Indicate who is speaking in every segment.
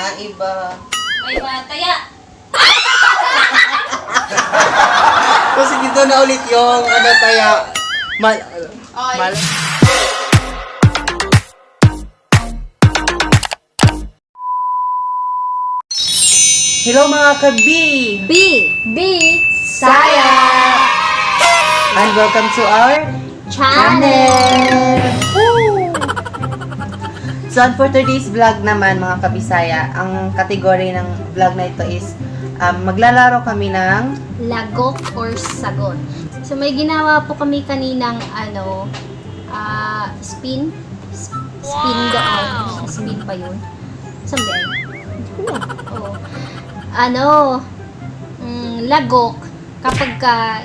Speaker 1: Maiba.
Speaker 2: Maiba, taya.
Speaker 1: Kasi dito na ulit yung ano taya. Mal. Hello mga ka-B!
Speaker 2: B.
Speaker 3: Saya!
Speaker 1: And welcome to our
Speaker 2: Channel.
Speaker 1: So, for today's vlog naman mga kabisaya, ang kategory ng vlog na ito is maglalaro kami ng
Speaker 2: Lagok or sagot. So may ginawa po kami kaninang spin. Spin doon. Spin pa yun. Someday. Oo. Lagok kapag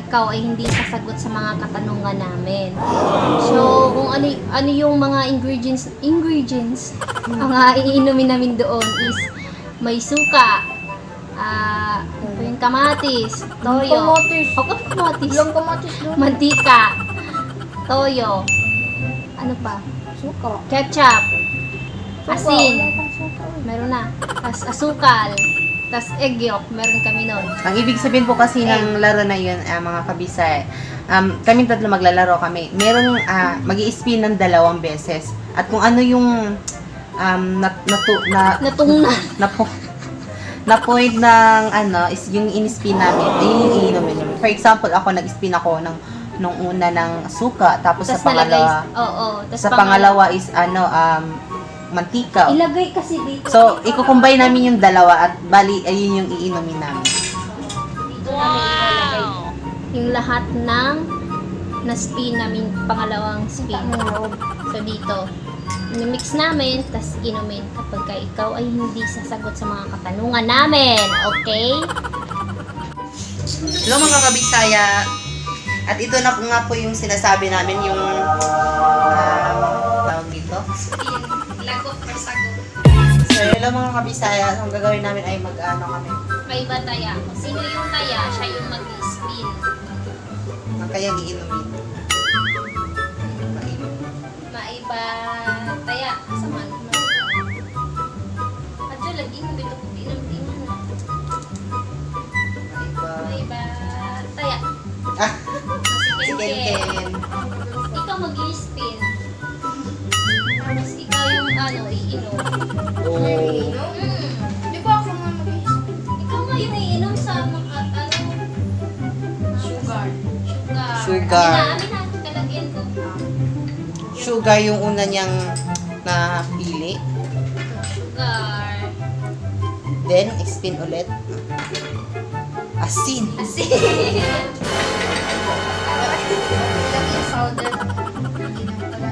Speaker 2: ikaw ay hindi sasagot sa mga katanungan namin. So, kung ano yung mga ingredients ang iinumin namin doon is may suka, yung kamatis, toyo. Kamatis.
Speaker 3: Ilang kamatis doon?
Speaker 2: Mantika, toyo. Ano pa?
Speaker 3: Suka.
Speaker 2: Ketchup, asin,
Speaker 3: Wala pang suka.
Speaker 2: meron na. Tas asukal, tas egg yolk, meron kami nun.
Speaker 1: Ang ibig sabihin po kasi ng laro na yun, mga kabisay, kami tatlo maglalaro kami. Merong mag-i-spin ng 2 beses. At kung ano yung
Speaker 2: Natungnan.
Speaker 1: na point ng is yung in-spin namin, ay yung iinumin namin. For example, ako nag-spin ako nung una ng suka, tapos
Speaker 2: Tas
Speaker 1: sa pangalawa,
Speaker 2: Tas
Speaker 1: sa pangalawa is mantika.
Speaker 2: ilagay kasi dito.
Speaker 1: So, i-combine namin yung 2 at bali, ayun yung iinumin namin.
Speaker 2: Dito namin ilalagay yung lahat ng na-spin namin, pangalawang spin. So, dito. I-mix namin, tas inumin kapag ikaw ay hindi sasagot sa mga katanungan namin. Okay?
Speaker 1: Hello mga kabisaya. At ito na po nga po yung sinasabi namin, yung tawag dito.
Speaker 2: Spin. Lagot or sagot.
Speaker 1: So, hello mga kabisaya. Ang gagawin namin ay kami.
Speaker 2: May iba taya. Sino yung taya? Siya yung mag-spin.
Speaker 1: Ang kayang iinumin.
Speaker 2: Maiba taya. Saman. Adyo, lagi mo dito kung tinam-timan na. Maiba taya.
Speaker 1: Si Ken.
Speaker 2: Ikaw mag-spin. Tapos ikaw yung iinom.
Speaker 1: Oh.
Speaker 3: Di ba ako nga mag-i-spin?
Speaker 2: Ikaw nga yung iinom sa mga
Speaker 3: Sugar.
Speaker 1: Sugar.
Speaker 2: Amin na, kalagyan ko.
Speaker 1: Sugar yung una niyang napili.
Speaker 2: Sugar.
Speaker 1: Then, spin ulit. Asin.
Speaker 2: Asin.
Speaker 3: Ilang yung powder. Ilang pala.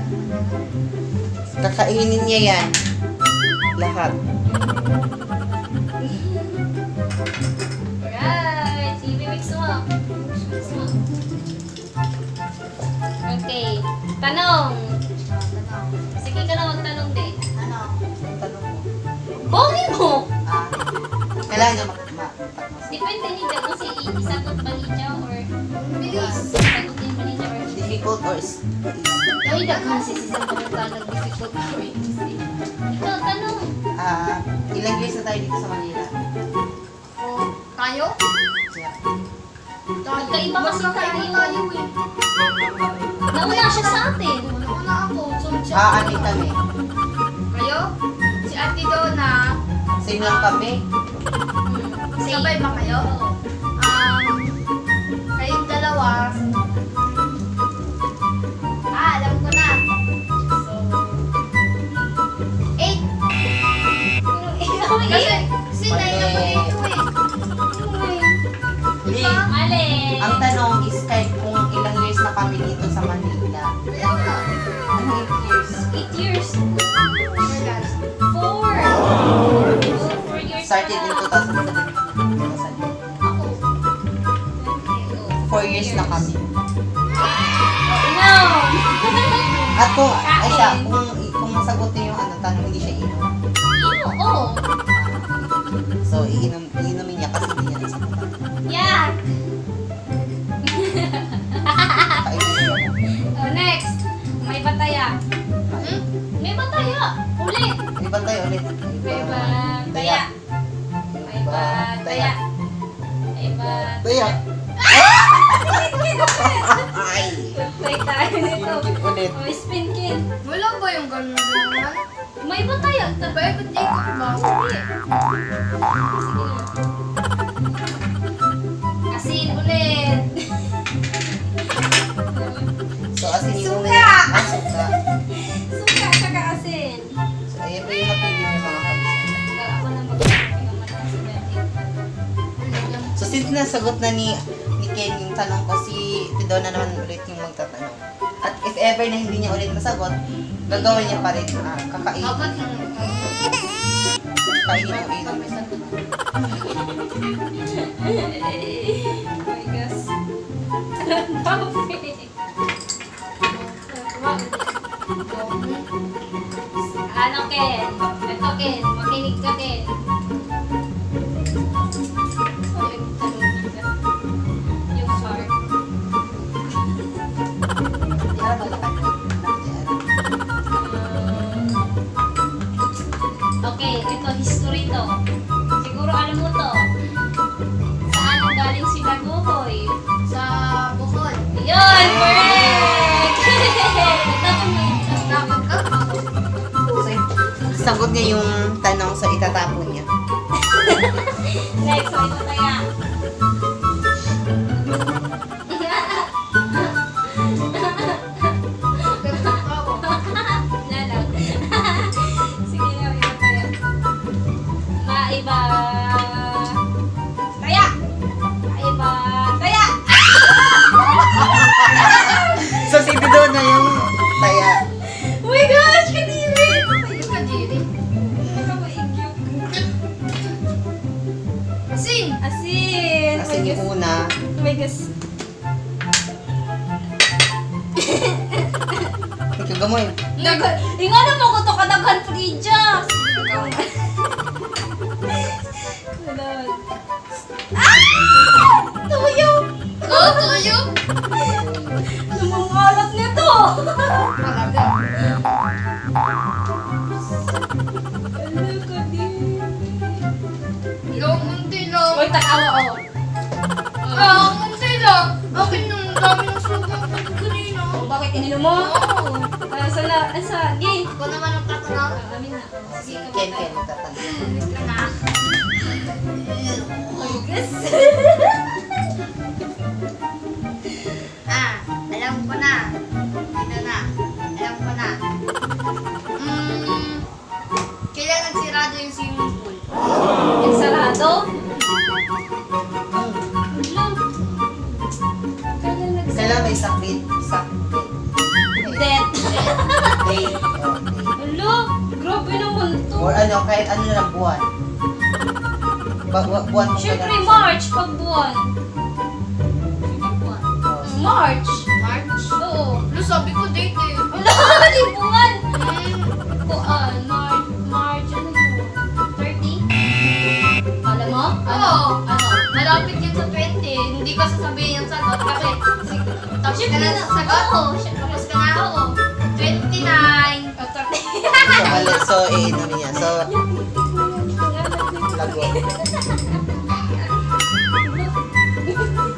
Speaker 1: Kakainin niya yan. Lahat.
Speaker 2: Alright. Sige, mix mo. Mix mo. Okay. Tanong. Sige ka na magtanong din.
Speaker 3: Ano?
Speaker 1: Tanong mo.
Speaker 2: Bongin mo!
Speaker 1: Kailangan niya
Speaker 2: Depende niya kasi isagot ba niya or
Speaker 3: Bilis.
Speaker 2: sagot din ba niya or
Speaker 1: difficult or easy.
Speaker 2: Ay, kasi si Santa Montana difficult or easy. Ikaw, tanong.
Speaker 1: Ilang years na tayo dito sa Manila?
Speaker 3: Tayo?
Speaker 2: Magkaiba kasi
Speaker 3: Magkakaiba
Speaker 2: tayo.
Speaker 3: tayo eh.
Speaker 2: Nauna siya sa atin.
Speaker 3: Nauna ako. Sunod siya.
Speaker 1: Ani kami.
Speaker 3: Kayo? Si Ate Donna.
Speaker 1: Same lang kami.
Speaker 3: Sabay ba kayo?
Speaker 2: Oo.
Speaker 3: Kayong dalawa. Alam ko na. So, 8. Kasi 9 ako dito eh.
Speaker 1: Hindi.
Speaker 2: Mali.
Speaker 1: Ang tanong is kahit kung ilang years na kami dito sa Manila.
Speaker 3: Kaya nga.
Speaker 1: Ano 8 years?
Speaker 2: 8 years.
Speaker 3: Forgot.
Speaker 2: 4 years.
Speaker 1: Started in 2007.
Speaker 2: Ako.
Speaker 1: 4 years na kami.
Speaker 2: No!
Speaker 1: At kung, kung masagot niyo yung tanong, hindi siya inom.
Speaker 2: Oo.
Speaker 1: So, iinumin niya kasi hindi niya nasagot.
Speaker 2: Yak!
Speaker 1: Kainin niya.
Speaker 2: Oh, next. May bataya. May bataya. Ulit.
Speaker 1: Ibang tayo ulit.
Speaker 2: May bataya.
Speaker 1: ulit.
Speaker 2: O, spin kin.
Speaker 3: Wala ba yung ganun naman?
Speaker 2: May iba tayo.
Speaker 3: Ba, ikot-ikot ba?
Speaker 2: Asin ulit.
Speaker 1: So, asin yung
Speaker 2: Suka!
Speaker 1: Suka.
Speaker 2: Suka, tsaka asin.
Speaker 1: So, ayan po yung napili niyo mga kabisay.
Speaker 2: Ako na mag-pingaman kasi dati.
Speaker 1: So, since nasagot na ni Ken yung tanong ko, si Tidona naman ulit yung magtatanong. At if ever na hindi niya ulit nasagot, gagawin niya pa rin. Kakainin.
Speaker 3: Dapat
Speaker 1: Kainin mo ino.
Speaker 2: Oh my gosh. Ano, Ken? Ito, Ken. Makinig ka, Ken. Yung shark. Okay, ito, history to. Siguro alam mo to. Saan ang galing si Taguhoy?
Speaker 3: sa Bukol.
Speaker 2: Yun! Correct!
Speaker 3: Dapat ka?
Speaker 1: Sagot niya yung tanong sa itatapon niya.
Speaker 2: Next, ito tayo. Lalag. Sige na, ito tayo. Maiba. Taya! Maiba. Taya!
Speaker 1: So, si Tidona yung taya.
Speaker 2: Oh my gosh! Kadirin!
Speaker 3: Ayun ka, Jerry.
Speaker 2: Ikaw maigyok.
Speaker 3: Asin!
Speaker 2: Asin!
Speaker 1: Kasi yung una,
Speaker 2: Oh my gosh.
Speaker 1: nagkagamoy.
Speaker 2: Inga naman ko to kadaghan frija. Tuyo!
Speaker 3: Oh, tuyo!
Speaker 2: Lumangalat nito!
Speaker 3: Talaga.
Speaker 2: Ano ka din?
Speaker 3: Yung munti lang.
Speaker 2: Uy, takawa ako.
Speaker 3: Munti lang. Akin nung dami ng sugang kanina.
Speaker 2: Oh, bakit ininom mo?
Speaker 3: Oo.
Speaker 2: Gi.
Speaker 3: Ako naman ang tatanong.
Speaker 2: Amin na.
Speaker 1: Si Ken tatanong.
Speaker 3: Wait lang ah.
Speaker 2: Oh, yes.
Speaker 3: Alam ko na. Ito na. Alam ko na. Kailan nagsirado yung swimming pool?
Speaker 2: Yung sarado?
Speaker 1: Kailangan may sakit. Sakit.
Speaker 2: Death.
Speaker 1: Day.
Speaker 2: Hello? Grabe naman to.
Speaker 1: Or ano, kahit ano na lang buwan. Buwan mo
Speaker 2: Siyempre, March, pag buwan. March.
Speaker 3: March?
Speaker 2: Oo.
Speaker 3: Lo, sabi ko date eh.
Speaker 2: Wala, di buwan.
Speaker 3: Hmm.
Speaker 2: Kuan, March, ano yun? 30? Alam mo?
Speaker 3: Oo.
Speaker 2: Ano?
Speaker 3: Malapit yun sa 20. Hindi ko sasabihin yung sagot kasi tapos ka
Speaker 2: Siyempre
Speaker 3: na
Speaker 2: na,
Speaker 3: sa sagot.
Speaker 2: oo.
Speaker 3: Tapos ka na.
Speaker 2: Oo.
Speaker 3: 29.
Speaker 2: O, 30.
Speaker 1: So, mali. So, ano niya. So, lago.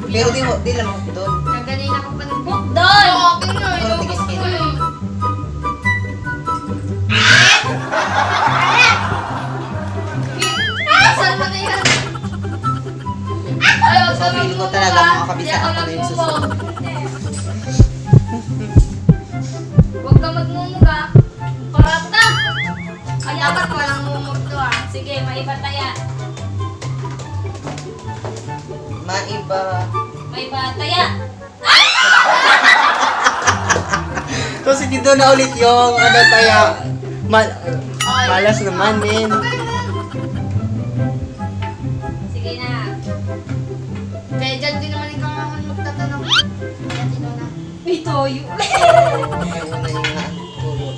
Speaker 1: Pero di lang mo doon.
Speaker 3: Kaganina ko pa nag-book.
Speaker 2: Doon!
Speaker 3: Oo, akin na.
Speaker 1: Oo,
Speaker 3: Iloko
Speaker 1: tigis
Speaker 3: ko
Speaker 1: kita.
Speaker 3: eh. Saan mo na yan? Ayaw,
Speaker 1: So, feeling ko talaga mga kabisa ako na yung susunod.
Speaker 3: Huwag ka magmumuga.
Speaker 2: Parata!
Speaker 3: Ay, dapat walang mumug to ah.
Speaker 2: Sige, maiba taya.
Speaker 1: Maiba.
Speaker 2: Maiba taya.
Speaker 1: So, si Tito na ulit yung ano taya. Malas naman, men.
Speaker 2: Sige na.
Speaker 3: Kaya dyan din naman ikaw naman magtatanong. Kaya tino na.
Speaker 2: May toyo.
Speaker 1: Yung una yung tulo.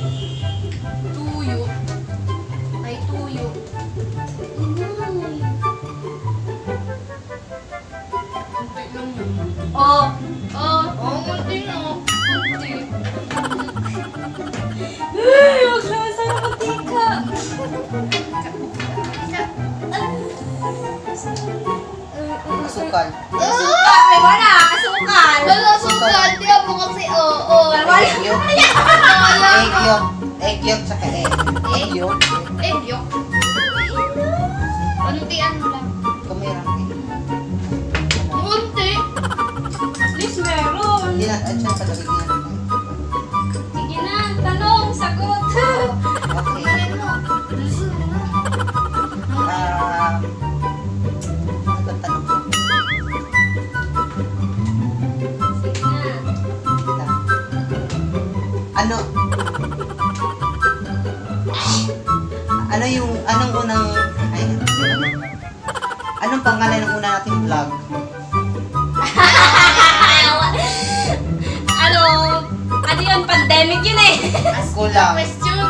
Speaker 3: Tuyo. Ay, tuyo. Munti lang yun.
Speaker 2: Oh,
Speaker 3: Munti no. Munti.
Speaker 2: ay, wag naman sana matika.
Speaker 1: Asukal.
Speaker 2: Ay, wala. Asukal.
Speaker 3: Wala, sugal. Di ako kasi oo.
Speaker 1: Thank you. yolk. Egg yolk tsaka egg. Egg yolk.
Speaker 3: Egg yolk. Untian mo lang.
Speaker 1: Kumirang egg.
Speaker 3: Unti.
Speaker 2: Please, meron.
Speaker 1: Hindi na, at siya palagay niya.
Speaker 2: Sige na, tanong, sagot.
Speaker 1: Okay.
Speaker 3: Ano mo? Lusun mo.
Speaker 1: Ano ba tanong ko?
Speaker 2: Sige na.
Speaker 1: Ano? Ano yung, anong unang, ay, anong pangalan ng una nating vlog?
Speaker 2: Ano yun? Pandemic yun eh.
Speaker 1: Kulang.
Speaker 3: Question.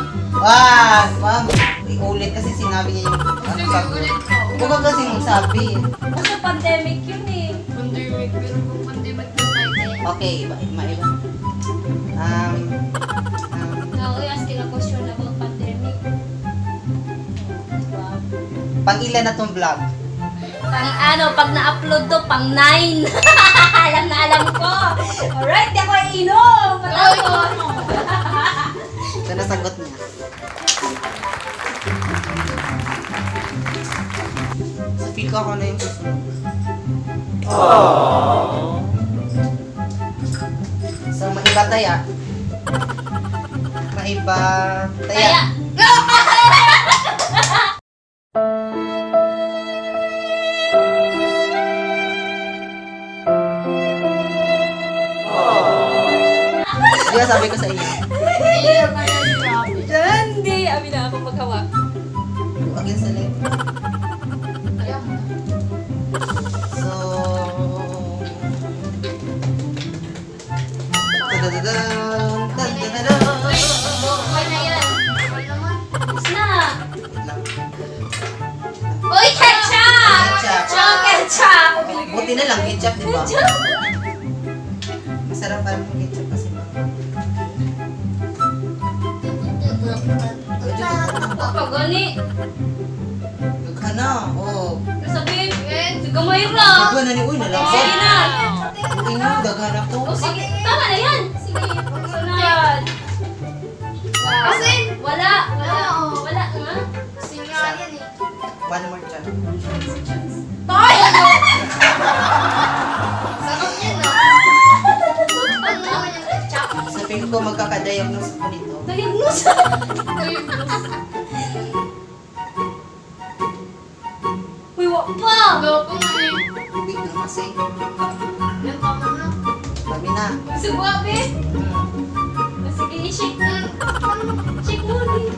Speaker 1: Ma'am, iulit kasi sinabi niya yung, ano
Speaker 3: Sige,
Speaker 1: sabi.
Speaker 3: ulit ko.
Speaker 1: Huwag ka kasi magsabi.
Speaker 2: Basta pandemic yun eh.
Speaker 3: Pandemic. Pero kung pandemic na tayo.
Speaker 1: Okay, iba.
Speaker 2: Now, we asking a question about pandemic. Diba?
Speaker 1: Pang ilan na tong vlog?
Speaker 2: Pag na-upload to, pang 9. Alam na alam ko. Alright, di ako iinom. Matapos.
Speaker 1: Ito nasagot niya. So, feel ko ako na yung susunod. So, maiba taya. Maiba taya.
Speaker 2: Kaya,
Speaker 1: Di ba sabi ko sa inyo?
Speaker 3: Iya, kaya sinabi.
Speaker 2: hindi. Abi na ako maghawak.
Speaker 1: Huwag yung salit.
Speaker 3: Kaya mo.
Speaker 1: So... Tadadadam, tadadadam.
Speaker 3: Okay na yan. Okay naman.
Speaker 2: Tapos na.
Speaker 1: Wait lang.
Speaker 2: Uy, ketchup!
Speaker 1: Ketchup.
Speaker 2: Oh, ketchup!
Speaker 1: Buti na lang, ketchup, di ba?
Speaker 2: Ketchup!
Speaker 1: Masarap pa rin yung ketchup kasi
Speaker 2: Kapag gani,
Speaker 1: Gagha na, oo.
Speaker 2: sabihin, si Gamayra.
Speaker 1: Gagha na ni Uy,
Speaker 2: Sige
Speaker 1: nalakad.
Speaker 2: na.
Speaker 1: Uy, no, gagha na ko.
Speaker 2: O sige, tama na yan. Sige, sunod.
Speaker 3: Asin.
Speaker 2: Wala.
Speaker 3: Oo.
Speaker 2: Wala nga.
Speaker 3: Kasi nga yan eh.
Speaker 1: One more chance.
Speaker 2: Tay!
Speaker 3: Sarap yan ah. Ano naman yung ketchup?
Speaker 1: Sa feel ko magkakadiagnose ako nito.
Speaker 2: Diagnose. Uy, wak pa.
Speaker 3: Gawa pa nga eh.
Speaker 1: Wait lang kasi.
Speaker 3: Yan, tama na.
Speaker 1: Sabi na.
Speaker 2: Suwabe.
Speaker 1: Hmm.
Speaker 2: Sige, shake.
Speaker 3: Ano?
Speaker 2: Shake mo din.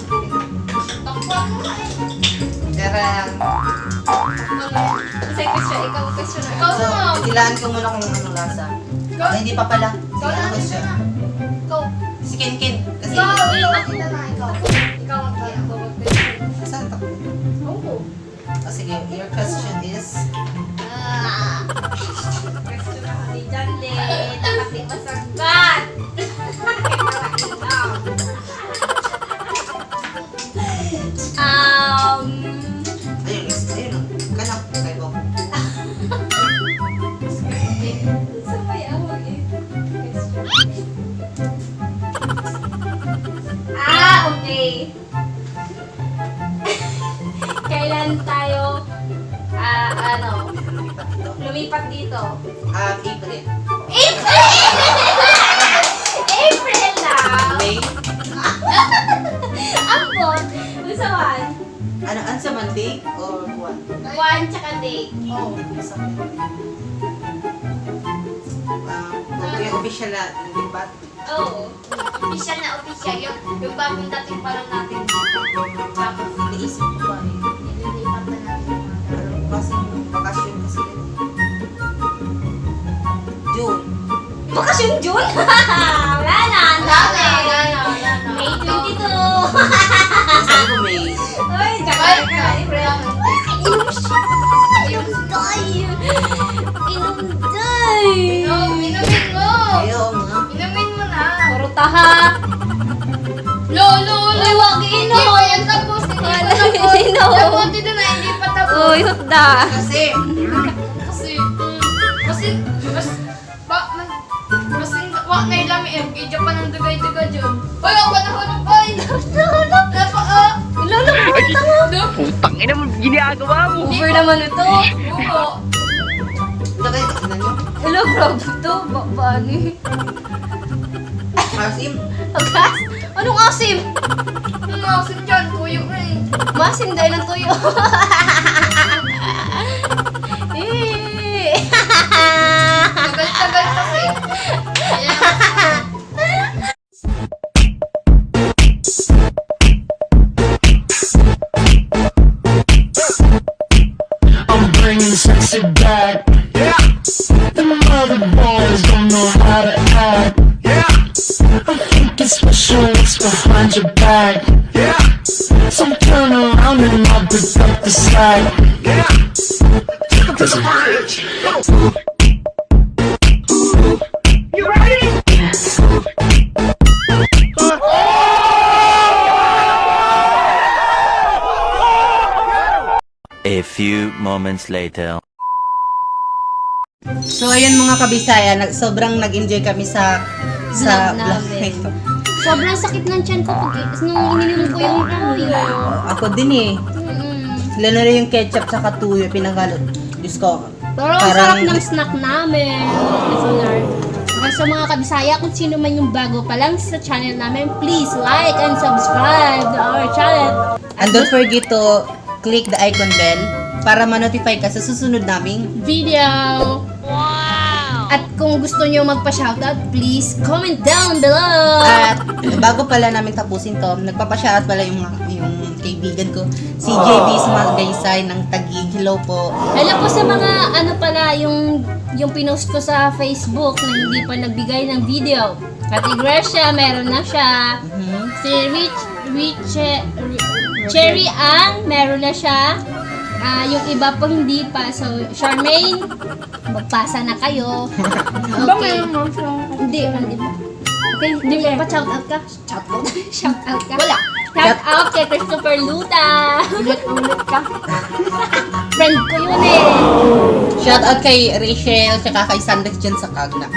Speaker 3: Takpan mo nga eh.
Speaker 1: Karang.
Speaker 2: Kasi question, ikaw question na.
Speaker 3: Ikaw
Speaker 1: So,
Speaker 3: na.
Speaker 1: tilaan ko muna kung anong lasa.
Speaker 3: Ikaw.
Speaker 1: Ay, hindi pa pala.
Speaker 3: Ikaw
Speaker 1: Sige,
Speaker 3: na.
Speaker 1: ano question?
Speaker 3: Ikaw.
Speaker 1: Si Ken. Kasi,
Speaker 3: Ikaw. Kita na ikaw. Ikaw ang kaya.
Speaker 1: saan ako?
Speaker 2: Oo.
Speaker 1: Oh, sige, your question is?
Speaker 2: Question ako ni John Lee. Dapat di masagot.
Speaker 1: Ayun. Kanak, kayo.
Speaker 2: Sabay ako eh. Okay. Kailan tayo
Speaker 1: Lumipat dito.
Speaker 2: lumipat dito?
Speaker 1: April.
Speaker 2: April na!
Speaker 1: May?
Speaker 2: Ambot! Usawan?
Speaker 1: Ano sa Monday or what?
Speaker 2: One tsaka date.
Speaker 1: Oh, okay, official na lipat.
Speaker 2: Oo.
Speaker 3: Official na official. Yung bagong dating pa lang natin. Tapos,
Speaker 1: Iniisip ko ba eh.
Speaker 3: nililipat na natin yung mga
Speaker 1: Pero kasi bakasyon kasi yun. June.
Speaker 2: Bakasyon June? Wala na, ang dami. May 22.
Speaker 1: Sabi ko May.
Speaker 2: Uy, tsaka
Speaker 3: Ay,
Speaker 2: ka.
Speaker 3: April.
Speaker 2: Inom siya. Inom tayo. Inom tayo.
Speaker 3: Inumin mo!
Speaker 1: Ayaw nga.
Speaker 3: Inumin mo na!
Speaker 2: Puro taha.
Speaker 3: Lolo!
Speaker 2: Uy, wag
Speaker 3: Hindi
Speaker 2: inom.
Speaker 3: pa yan tapos! Hindi pa
Speaker 2: Wala,
Speaker 3: tapos!
Speaker 2: inom.
Speaker 3: Nabuti na hindi pa tapos!
Speaker 2: Uy, hutda.
Speaker 1: Kasi,
Speaker 3: Kasi, kasi Napa, nailami MK, Japan ang dugay-dugay dyan. Ay, ako nahulog, ay! Napa,
Speaker 2: Lolo, puta mo.
Speaker 4: Putang ina mo, ginagawa mo.
Speaker 2: Over naman ito.
Speaker 3: Oo.
Speaker 1: Ito kayo, tignan nyo.
Speaker 2: Hello, grabe ito. Bani.
Speaker 1: Asim.
Speaker 2: Agas? Anong asim?
Speaker 3: Ang asin dyan, tuyo na eh.
Speaker 2: Masim dahil ng tuyo. Eh.
Speaker 3: Tagal-tagal kasi. Ayan.
Speaker 5: I'm bringing sexy back. Yeah. The mother boys don't know how to act. Yeah. I think it's special what's behind your back. Yeah. So turn around and I'll pick up the slack. Yeah. Take 'em to the bridge. You ready?
Speaker 6: A few moments later.
Speaker 1: So, ayun mga kabisaya, sobrang nag-enjoy kami sa
Speaker 2: Vlog
Speaker 1: vlog
Speaker 2: namin.
Speaker 1: na ito.
Speaker 2: Sobrang sakit ng tiyan ko nung ininom ko yung tuyo.
Speaker 1: Ako din eh. Lalo na yung ketchup sa tuyo, pinanggalot. Diyos ko.
Speaker 2: Pero ang sarap ng snack namin. Listener. Okay, sa mga kabisaya, kung sino man yung bago pa lang sa channel namin, please like and subscribe to our channel.
Speaker 1: And don't forget to click the icon bell para ma-notify ka sa susunod naming.
Speaker 2: Video! At kung gusto nyo magpa-shoutout, please comment down below!
Speaker 1: At bago pala namin tapusin to, nagpapasyaat pala yung kaibigan ko, si JB Sumagaysay ng Taguig. Hello po.
Speaker 2: Hello po sa mga pala yung pinost ko sa Facebook na hindi pa nagbigay ng video. Ate Gracia, meron na siya. Si Cherry Ang, meron na siya. Yung iba po hindi pa. So, Charmaine, magpasa na kayo. Okay. Hindi ba? Okay, hindi mo pa shout out ka? Shout out ka? Wala. Shout out kay Christopher Luta. Ulit ka. Friend ko yun eh.
Speaker 1: Shout out kay Rachel, tsaka kay Sandrex dyan sa Kagna.